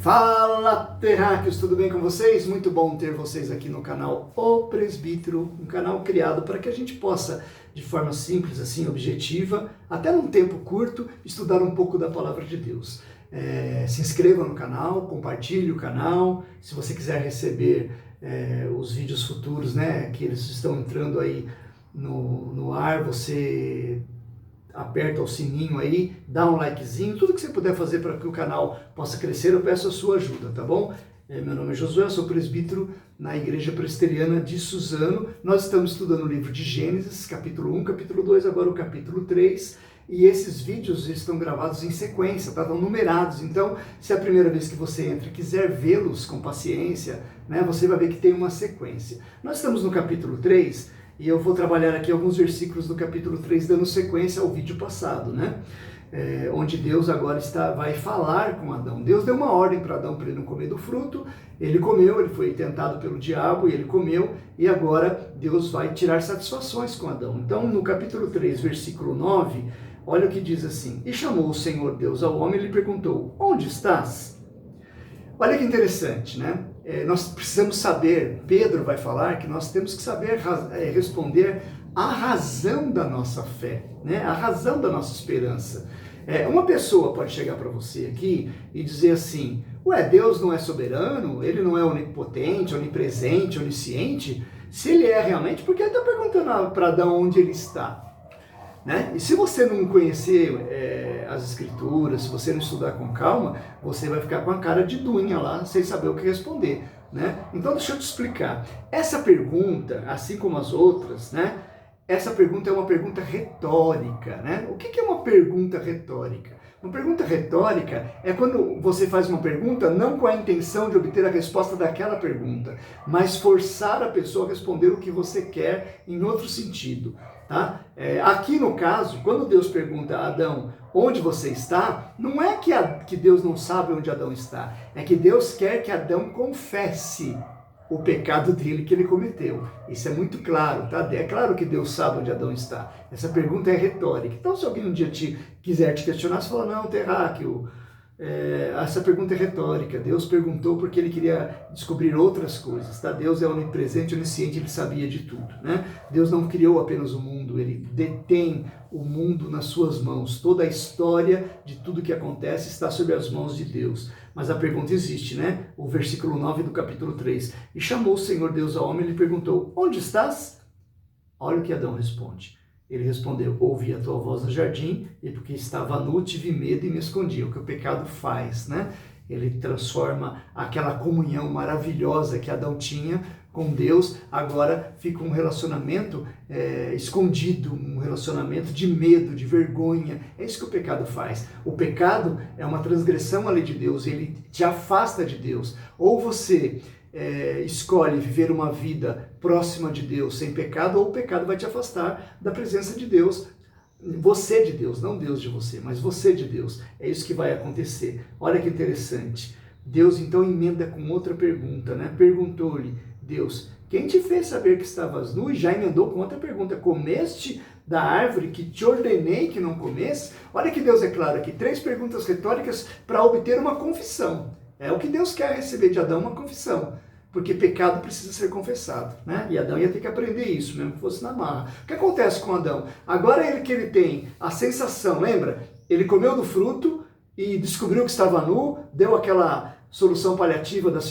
Fala, terráqueos, tudo bem com vocês? Muito bom ter vocês aqui no canal O Presbítero, um canal criado para que a gente possa, de forma simples, assim, objetiva, até num tempo curto, estudar um pouco da Palavra de Deus. Se inscreva no canal, compartilhe o canal, se você quiser receber os vídeos futuros, né, que eles estão entrando aí no ar, você aperta o sininho aí, dá um likezinho, tudo que você puder fazer para que o canal possa crescer, eu peço a sua ajuda, tá bom? Meu nome é Josué, eu sou presbítero na Igreja Presbiteriana de Suzano. Nós estamos estudando o livro de Gênesis, capítulo 1, capítulo 2, agora o capítulo 3, e esses vídeos estão gravados em sequência, tá? Estão numerados, então se é a primeira vez que você entra e quiser vê-los com paciência, né, você vai ver que tem uma sequência. Nós estamos no capítulo 3, e eu vou trabalhar aqui alguns versículos do capítulo 3, dando sequência ao vídeo passado, né? Onde Deus agora vai falar com Adão. Deus deu uma ordem para Adão para ele não comer do fruto, ele comeu, ele foi tentado pelo diabo e ele comeu, e agora Deus vai tirar satisfações com Adão. Então, no capítulo 3, versículo 9, olha o que diz assim: E chamou o Senhor Deus ao homem e lhe perguntou, onde estás? Olha que interessante, né? Nós precisamos saber, Pedro vai falar que nós temos que saber responder a razão da nossa fé, né? A razão da nossa esperança. Uma pessoa pode chegar para você aqui e dizer assim, ué, Deus não é soberano? Ele não é onipotente, onipresente, onisciente? Se ele é realmente, por que ele está perguntando para Adão onde ele está? Né? E se você não conhecer as escrituras, se você não estudar com calma, você vai ficar com a cara de dunha lá, sem saber o que responder. Né? Então deixa eu te explicar. Essa pergunta, assim como as outras, né? Essa pergunta é uma pergunta retórica. Né? O que é uma pergunta retórica? Uma pergunta retórica é quando você faz uma pergunta não com a intenção de obter a resposta daquela pergunta, mas forçar a pessoa a responder o que você quer em outro sentido. Tá? Aqui no caso, quando Deus pergunta a Adão onde você está, não é que Deus não sabe onde Adão está, é que Deus quer que Adão confesse o pecado dele que ele cometeu. Isso é muito claro, tá? É claro que Deus sabe onde Adão está. Essa pergunta é retórica. Então, se alguém um dia quiser te questionar, você fala, não, terráqueo, essa pergunta é retórica. Deus perguntou porque ele queria descobrir outras coisas, tá? Deus é onipresente, onisciente, ele sabia de tudo, né? Deus não criou apenas o mundo, ele detém o mundo nas suas mãos. Toda a história de tudo que acontece está sob as mãos de Deus. Mas a pergunta existe, né? O versículo 9 do capítulo 3. E chamou o Senhor Deus ao homem e lhe perguntou, onde estás? Olha o que Adão responde. Ele respondeu, ouvi a tua voz no jardim, e porque estava nu, tive medo e me escondi. O que o pecado faz, né? Ele transforma aquela comunhão maravilhosa que Adão tinha com Deus, agora fica um relacionamento escondido, um relacionamento de medo, de vergonha. É isso que o pecado faz. O pecado é uma transgressão à lei de Deus, ele te afasta de Deus. Ou você escolhe viver uma vida próxima de Deus sem pecado, ou o pecado vai te afastar da presença de Deus. Você de Deus, não Deus de você, mas você de Deus. É isso que vai acontecer. Olha que interessante. Deus então emenda com outra pergunta, né? Perguntou-lhe Deus, quem te fez saber que estavas nu? E já emendou com outra pergunta, comeste da árvore que te ordenei que não comesse? Olha que Deus é claro aqui, 3 perguntas retóricas para obter uma confissão. É o que Deus quer receber de Adão, uma confissão. Porque pecado precisa ser confessado, né? E Adão ia ter que aprender isso, mesmo que fosse na marra. O que acontece com Adão? Agora ele tem a sensação, lembra? Ele comeu do fruto e descobriu que estava nu, deu aquela solução paliativa da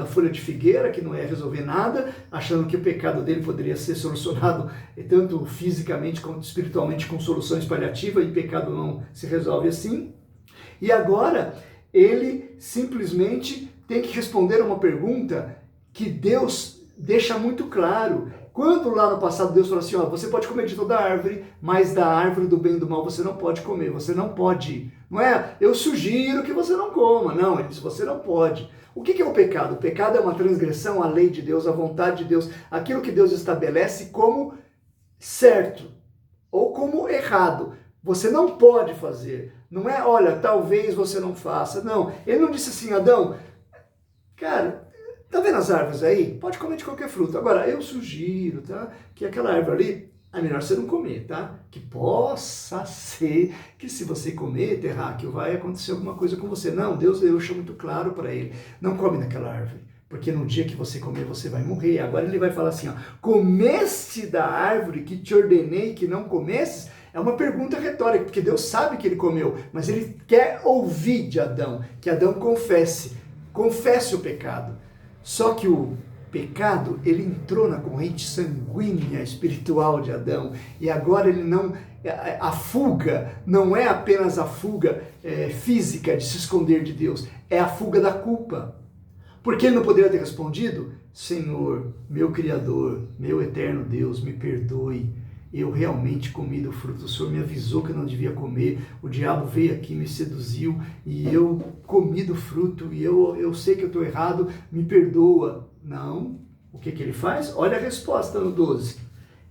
folha de figueira, que não ia resolver nada, achando que o pecado dele poderia ser solucionado tanto fisicamente quanto espiritualmente com soluções paliativas, e pecado não se resolve assim. E agora ele simplesmente tem que responder a uma pergunta que Deus deixa muito claro. Quando lá no passado Deus falou assim, ó, você pode comer de toda árvore, mas da árvore do bem e do mal você não pode comer, você não pode. Não é, eu sugiro que você não coma. Não, ele disse, você não pode. O que é o pecado? O pecado é uma transgressão à lei de Deus, à vontade de Deus, aquilo que Deus estabelece como certo ou como errado. Você não pode fazer. Não é, olha, talvez você não faça. Não, ele não disse assim, Adão, cara, tá vendo as árvores aí? Pode comer de qualquer fruta. Agora, eu sugiro, tá, que aquela árvore ali, é melhor você não comer, tá? Que possa ser que se você comer, terráqueo, vai acontecer alguma coisa com você. Não, Deus deixou muito claro para ele, não come naquela árvore, porque no dia que você comer, você vai morrer. Agora ele vai falar assim, ó, comeste da árvore que te ordenei que não comesses? É uma pergunta retórica, porque Deus sabe que ele comeu, mas ele quer ouvir de Adão, que Adão confesse o pecado. Só que o pecado, ele entrou na corrente sanguínea espiritual de Adão, e agora ele não, a fuga não é apenas a fuga física de se esconder de Deus, é a fuga da culpa. Porque ele não poderia ter respondido, Senhor, meu Criador, meu eterno Deus, me perdoe, eu realmente comi do fruto, o Senhor me avisou que eu não devia comer, o diabo veio aqui, me seduziu, e eu comi do fruto, e eu sei que eu estou errado, me perdoa. Não. O que ele faz? Olha a resposta no 12.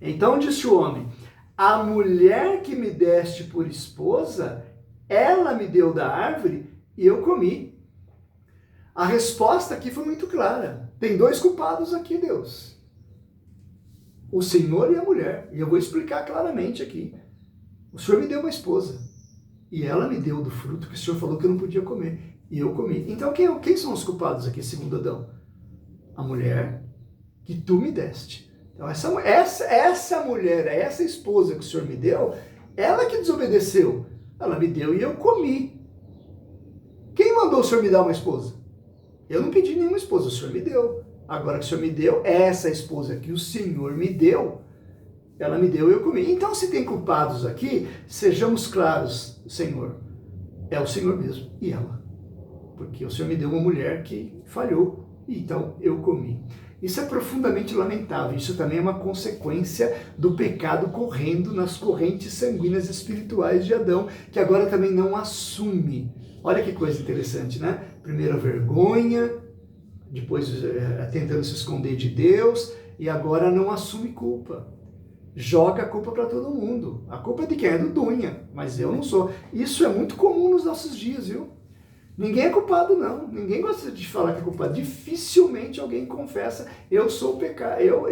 Então disse o homem, a mulher que me deste por esposa, ela me deu da árvore e eu comi. A resposta aqui foi muito clara. Tem dois culpados aqui, Deus. O Senhor e a mulher. E eu vou explicar claramente aqui. O Senhor me deu uma esposa. E ela me deu do fruto que o Senhor falou que eu não podia comer. E eu comi. Então quem são os culpados aqui, segundo Adão? A mulher que tu me deste. Então essa mulher, essa esposa que o Senhor me deu, ela que desobedeceu. Ela me deu e eu comi. Quem mandou o Senhor me dar uma esposa? Eu não pedi nenhuma esposa, o Senhor me deu. Agora que o Senhor me deu, essa esposa que o Senhor me deu, ela me deu e eu comi. Então, se tem culpados aqui, sejamos claros, Senhor, é o Senhor mesmo e ela. Porque o Senhor me deu uma mulher que falhou, e então eu comi. Isso é profundamente lamentável, isso também é uma consequência do pecado correndo nas correntes sanguíneas espirituais de Adão, que agora também não assume. Olha que coisa interessante, né? Primeiro a vergonha, depois tentando se esconder de Deus, e agora não assume culpa. Joga a culpa para todo mundo. A culpa é de quem? É do Dunha, mas eu não sou. Isso é muito comum nos nossos dias, viu? Ninguém é culpado, não. Ninguém gosta de falar que é culpado. Dificilmente alguém confessa, eu sou pecador,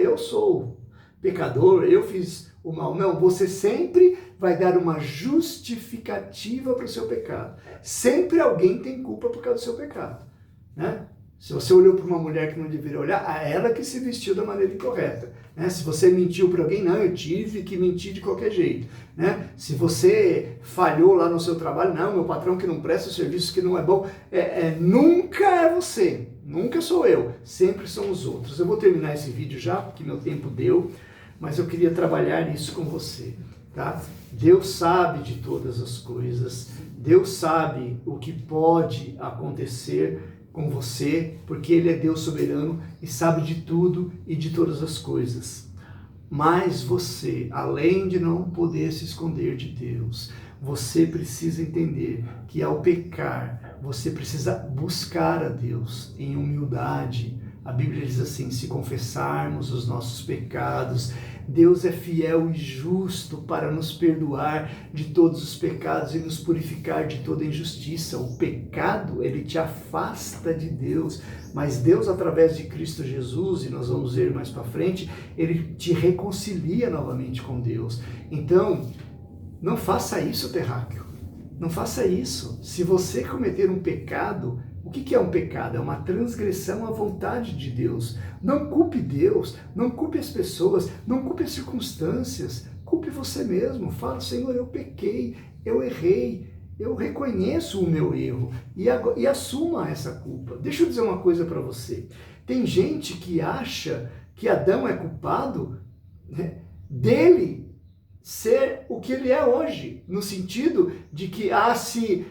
eu fiz o mal. Não, você sempre vai dar uma justificativa para o seu pecado. Sempre alguém tem culpa por causa do seu pecado, né? Se você olhou para uma mulher que não deveria olhar, a ela que se vestiu da maneira incorreta, né? Se você mentiu para alguém, não, eu tive que mentir de qualquer jeito, né? Se você falhou lá no seu trabalho, não, meu patrão que não presta o serviço que não é bom, nunca é você, nunca sou eu, sempre são os outros. Eu vou terminar esse vídeo já, porque meu tempo deu, mas eu queria trabalhar isso com você, tá? Deus sabe de todas as coisas, Deus sabe o que pode acontecer com você, porque Ele é Deus soberano e sabe de tudo e de todas as coisas. Mas você, além de não poder se esconder de Deus, você precisa entender que ao pecar, você precisa buscar a Deus em humildade. A Bíblia diz assim, se confessarmos os nossos pecados, Deus é fiel e justo para nos perdoar de todos os pecados e nos purificar de toda injustiça. O pecado, ele te afasta de Deus, mas Deus, através de Cristo Jesus, e nós vamos ver mais para frente, ele te reconcilia novamente com Deus. Então, não faça isso, terráqueo. Não faça isso. Se você cometer um pecado, o que é um pecado? É uma transgressão à vontade de Deus. Não culpe Deus, não culpe as pessoas, não culpe as circunstâncias, culpe você mesmo. Fala, Senhor, eu pequei, eu errei, eu reconheço o meu erro e assuma essa culpa. Deixa eu dizer uma coisa para você. Tem gente que acha que Adão é culpado, né, dele ser o que ele é hoje, no sentido de que, se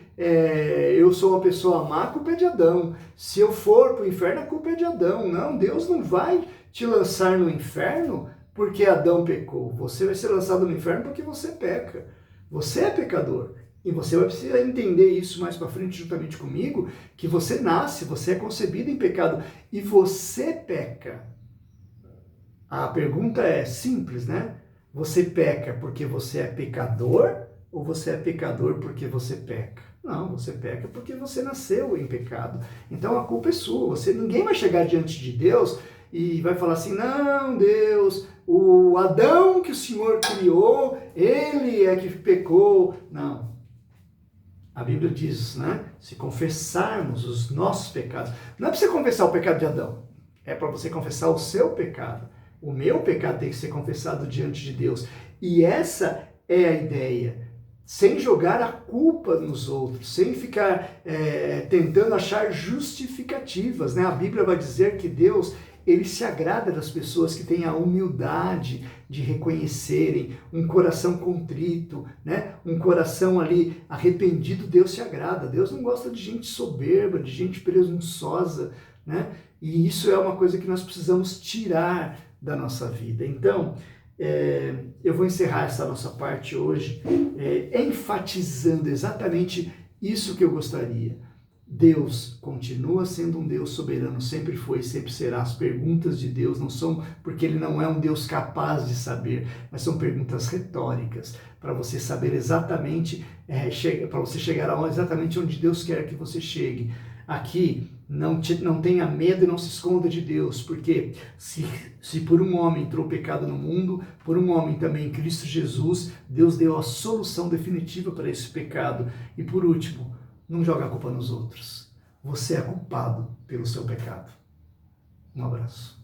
eu sou uma pessoa má, a culpa é de Adão. Se eu for para o inferno, a culpa é de Adão. Não, Deus não vai te lançar no inferno porque Adão pecou. Você vai ser lançado no inferno porque você peca. Você é pecador. E você vai precisar entender isso mais para frente juntamente comigo, que você nasce, você é concebido em pecado e você peca. A pergunta é simples, né? Você peca porque você é pecador ou você é pecador porque você peca? Não, você peca porque você nasceu em pecado. Então a culpa é sua. Ninguém vai chegar diante de Deus e vai falar assim, não, Deus, o Adão que o Senhor criou, ele é que pecou. Não. A Bíblia diz, né? Se confessarmos os nossos pecados. Não é para você confessar o pecado de Adão. É para você confessar o seu pecado. O meu pecado tem que ser confessado diante de Deus. E essa é a ideia. Sem jogar a culpa nos outros, sem ficar tentando achar justificativas, né? A Bíblia vai dizer que Deus, ele se agrada das pessoas que têm a humildade de reconhecerem, um coração contrito, né? Um coração ali arrependido. Deus se agrada. Deus não gosta de gente soberba, de gente presunçosa, né? E isso é uma coisa que nós precisamos tirar da nossa vida. Então, eu vou encerrar essa nossa parte hoje enfatizando exatamente isso que eu gostaria. Deus continua sendo um Deus soberano, sempre foi e sempre será. As perguntas de Deus não são porque Ele não é um Deus capaz de saber, mas são perguntas retóricas, para você saber exatamente, para você chegar exatamente onde Deus quer que você chegue. Aqui, não tenha medo e não se esconda de Deus, porque se por um homem entrou o pecado no mundo, por um homem também em Cristo Jesus, Deus deu a solução definitiva para esse pecado. E por último, não joga a culpa nos outros. Você é culpado pelo seu pecado. Um abraço.